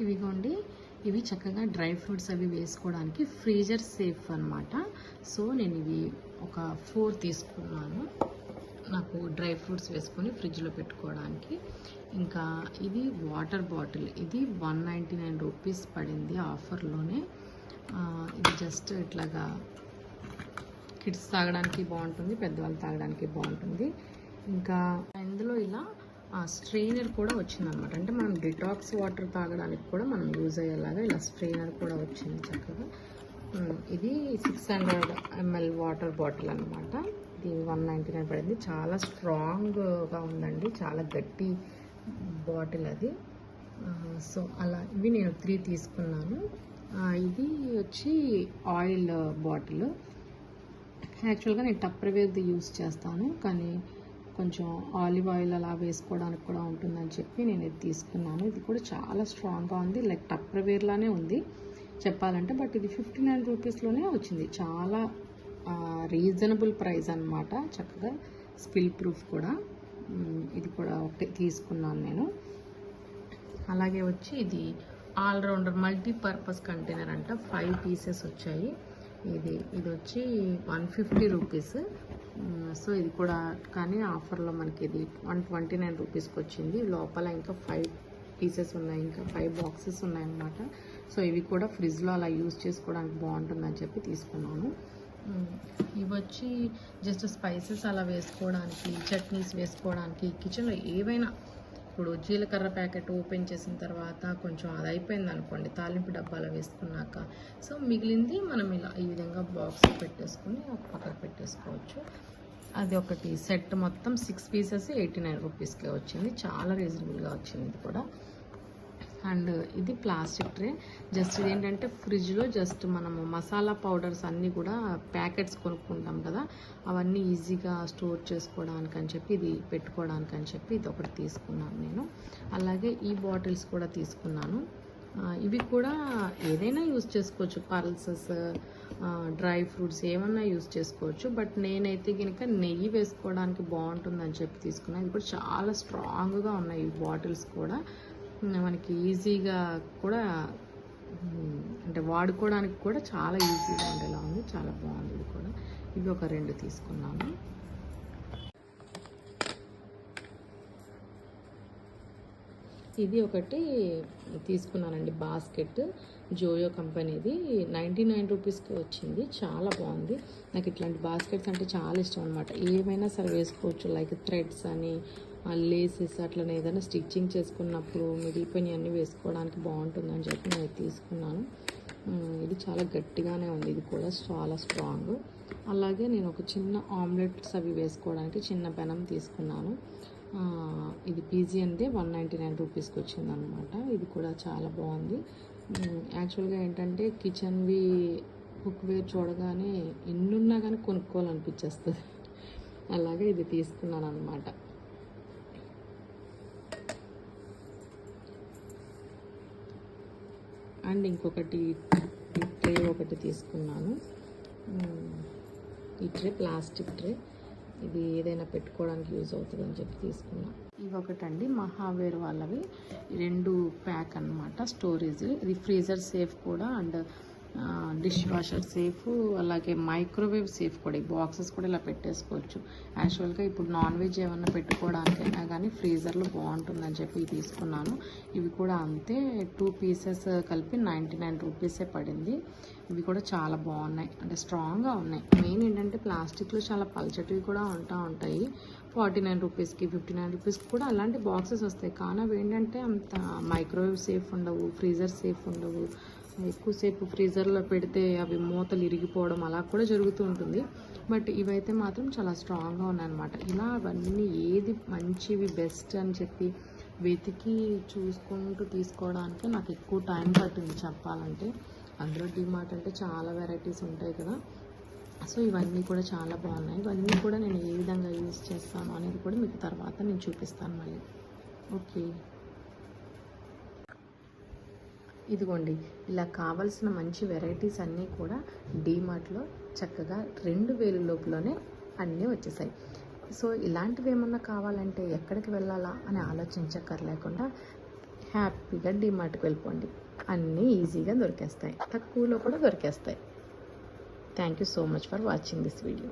ఇవిగోండి, ఇవి చక్కగా dry fruits అవి వేసుకోవడానికి ఫ్రీజర్ సేఫ్ అనమాట. సో నేను ఇవి ఒక 4 తీసుకున్నాను, నాకు డ్రై ఫ్రూట్స్ వేసుకొని ఫ్రిడ్జ్లో పెట్టుకోవడానికి. ఇంకా ఇది వాటర్ బాటిల్, ఇది 199 రూపీస్ పడింది ఆఫర్లోనే. ఇది జస్ట్ ఇట్లాగా కిడ్స్ తాగడానికి బాగుంటుంది, పెద్దవాళ్ళు తాగడానికి బాగుంటుంది. ఇంకా ఇందులో ఇలా స్ట్రెయినర్ కూడా వచ్చిందనమాట. అంటే మనం డిటాక్స్ వాటర్ తాగడానికి కూడా మనం యూజ్ అయ్యేలాగా ఇలా స్ట్రెయినర్ కూడా వచ్చింది చక్కగా. ఇది 600 ml వాటర్ బాటిల్ అనమాట. ఇది 199 పడింది. చాలా స్ట్రాంగ్గా ఉందండి, చాలా గట్టి బాటిల్ అది. సో అలా ఇవి నేను 3 తీసుకున్నాను. ఇది వచ్చి ఆయిల్ బాటిల్. యాక్చువల్గా నేను టప్పర్వేర్ది యూజ్ చేస్తాను, కానీ కొంచెం ఆలివ్ ఆయిల్ అలా వేసుకోవడానికి కూడా ఉంటుందని చెప్పి నేను ఇది తీసుకున్నాను. ఇది కూడా చాలా స్ట్రాంగ్గా ఉంది, లైక్ టప్పర్వేర్లానే ఉంది చెప్పాలంటే. బట్ ఇది 59 రూపీస్లోనే వచ్చింది. చాలా రీజనబుల్ ప్రైస్ అనమాట, చక్కగా స్పిల్ ప్రూఫ్ కూడా. ఇది కూడా ఒకటి తీసుకున్నాను నేను. అలాగే వచ్చి ఇది ఆల్రౌండర్ మల్టీపర్పస్ కంటైనర్ అంట, 5 పీసెస్ వచ్చాయి. ఇది వచ్చి 150 రూపీస్. సో ఇది కూడా కానీ ఆఫర్లో మనకి ఇది 129 రూపీస్కి వచ్చింది. లోపల ఇంకా 5 పీసెస్ ఉన్నాయి, ఇంకా 5 బాక్సెస్ ఉన్నాయన్నమాట. సో ఇవి కూడా ఫ్రిడ్జ్లో అలా యూజ్ చేసుకోవడానికి బాగుంటుందని చెప్పి తీసుకున్నాను. ఇవి వచ్చి జస్ట్ స్పైసెస్ అలా వేసుకోవడానికి, చట్నీస్ వేసుకోవడానికి, కిచెన్లో ఏవైనా. ఇప్పుడు జీలకర్ర ప్యాకెట్ ఓపెన్ చేసిన తర్వాత కొంచెం అది అయిపోయింది అనుకోండి, తాలింపు డబ్బాలో వేసుకున్నాక, సో మిగిలింది మనం ఇలా ఈ విధంగా బాక్స్ పెట్టేసుకొని ఒక పక్కన పెట్టేసుకోవచ్చు. అది ఒకటి సెట్ మొత్తం 6 పీసెస్ 89 రూపీస్కే వచ్చింది. చాలా రీజనబుల్గా వచ్చింది ఇది కూడా. అండ్ ఇది ప్లాస్టిక్ ట్రే. జస్ట్ ఇదేంటంటే ఫ్రిడ్జ్లో జస్ట్ మనము మసాలా పౌడర్స్ అన్నీ కూడా ప్యాకెట్స్ కొనుక్కుంటాం కదా, అవన్నీ ఈజీగా స్టోర్ చేసుకోవడానికి అని చెప్పి, ఇది పెట్టుకోవడానికి అని చెప్పి ఇది ఒకటి తీసుకున్నాను నేను. అలాగే ఈ బాటిల్స్ కూడా తీసుకున్నాను. ఇవి కూడా ఏదైనా యూజ్ చేసుకోవచ్చు, పల్సెస్, డ్రై ఫ్రూట్స్ ఏమన్నా యూజ్ చేసుకోవచ్చు. బట్ నేనైతే కనుక నెయ్యి వేసుకోవడానికి బాగుంటుందని చెప్పి తీసుకున్నాను. ఇది కూడా చాలా స్ట్రాంగ్గా ఉన్నాయి ఈ బాటిల్స్ కూడా, మనకి ఈజీగా కూడా అంటే వాడుకోవడానికి కూడా చాలా ఈజీగా ఉండేలా ఉంది, చాలా బాగుంది ఇది కూడా. ఇవి ఒక 2 తీసుకున్నాను. ఇది ఒకటి తీసుకున్నానండి, బాస్కెట్, జోయో కంపెనీది. 99 రూపీస్కి వచ్చింది. చాలా బాగుంది. నాకు ఇట్లాంటి బాస్కెట్స్ అంటే చాలా ఇష్టం అనమాట. ఏమైనా సరే వేసుకోవచ్చు, లైక్ థ్రెడ్స్ అని, లేసెస్, అట్లనే ఏదైనా స్టిచ్చింగ్ చేసుకున్నప్పుడు మిగిలిపోయినవి అన్నీ వేసుకోవడానికి బాగుంటుందని చెప్పి నేను తీసుకున్నాను. ఇది చాలా గట్టిగానే ఉంది, ఇది కూడా చాలా స్ట్రాంగ్. అలాగే నేను ఒక చిన్న ఆమ్లెట్స్ అవి వేసుకోవడానికి చిన్న పెనం తీసుకున్నాను. ఇది పీజియన్దే 199 రూపీస్కి వచ్చిందనమాట. ఇది కూడా చాలా బాగుంది. యాక్చువల్గా ఏంటంటే కిచెన్వి కుక్వేర్ చూడగానే ఎన్నున్నా కానీ కొనుక్కోవాలనిపించేస్తుంది, అలాగే ఇది తీసుకున్నాను అనమాట. అండ్ ఇంకొకటి ట్రే ఒకటి తీసుకున్నాను. ఈ ట్రే ప్లాస్టిక్ ట్రే, ఇది ఏదైనా పెట్టుకోవడానికి యూజ్ అవుతుంది అని చెప్పి తీసుకున్నాను. ఇవి ఒకటండి మహావేర్ వాళ్ళవి 2 ప్యాక్ అనమాట, స్టోరేజ్. ఇది ఫ్రీజర్ సేఫ్ కూడా, అండ్ డిష్ వాషర్ సేఫ్, అలాగే మైక్రోవేవ్ సేఫ్ కూడా. ఈ బాక్సెస్ కూడా ఇలా పెట్టేసుకోవచ్చు. యాక్చువల్గా ఇప్పుడు నాన్ వెజ్ ఏమన్నా పెట్టుకోవడానికైనా కానీ ఫ్రీజర్లో బాగుంటుందని చెప్పి తీసుకున్నాను. ఇవి కూడా అంతే, 2 పీసెస్ కలిపి 99 రూపీసే పడింది. ఇవి కూడా చాలా బాగున్నాయి, అంటే స్ట్రాంగ్గా ఉన్నాయి. మెయిన్ ఏంటంటే ప్లాస్టిక్లో చాలా పల్చటివి కూడా ఉంటాయి. 49 రూపీస్కి, 59 రూపీస్కి కూడా అలాంటి బాక్సెస్ వస్తాయి. కానీ అవి ఏంటంటే అంత మైక్రోవేవ్ సేఫ్ ఉండవు, ఫ్రీజర్ సేఫ్ ఉండవు. ఎక్కువసేపు ఫ్రీజర్లో పెడితే అవి మూతలు ఇరిగిపోవడం అలా కూడా జరుగుతూ ఉంటుంది. బట్ ఇవైతే మాత్రం చాలా స్ట్రాంగ్గా ఉన్నాయన్నమాట. ఇలా అవన్నీ ఏది మంచివి బెస్ట్ అని చెప్పి వెతికి చూసుకుంటూ తీసుకోవడానికి నాకు ఎక్కువ టైం పట్టింది చెప్పాలంటే. అందులో డిమార్ట్ అంటే చాలా వెరైటీస్ ఉంటాయి కదా, సో ఇవన్నీ కూడా చాలా బాగున్నాయి. ఇవన్నీ కూడా నేను ఏ విధంగా యూజ్ చేస్తాను అనేది కూడా మీకు తర్వాత నేను చూపిస్తాను మళ్ళీ. ఓకే, ఇదిగోండి, ఇలా కావాల్సిన మంచి వెరైటీస్ అన్నీ కూడా డీమార్ట్లో చక్కగా 2000 లోపులోనే అన్నీ వచ్చేసాయి. సో ఇలాంటివి ఏమన్నా కావాలంటే ఎక్కడికి వెళ్ళాలా అని ఆలోచించక్కర్లేకుండా హ్యాపీగా డిమార్ట్కి వెళ్ళిపోండి. అన్నీ ఈజీగా దొరికేస్తాయి, తక్కువలో కూడా దొరికేస్తాయి. Thank you so much for watching this video.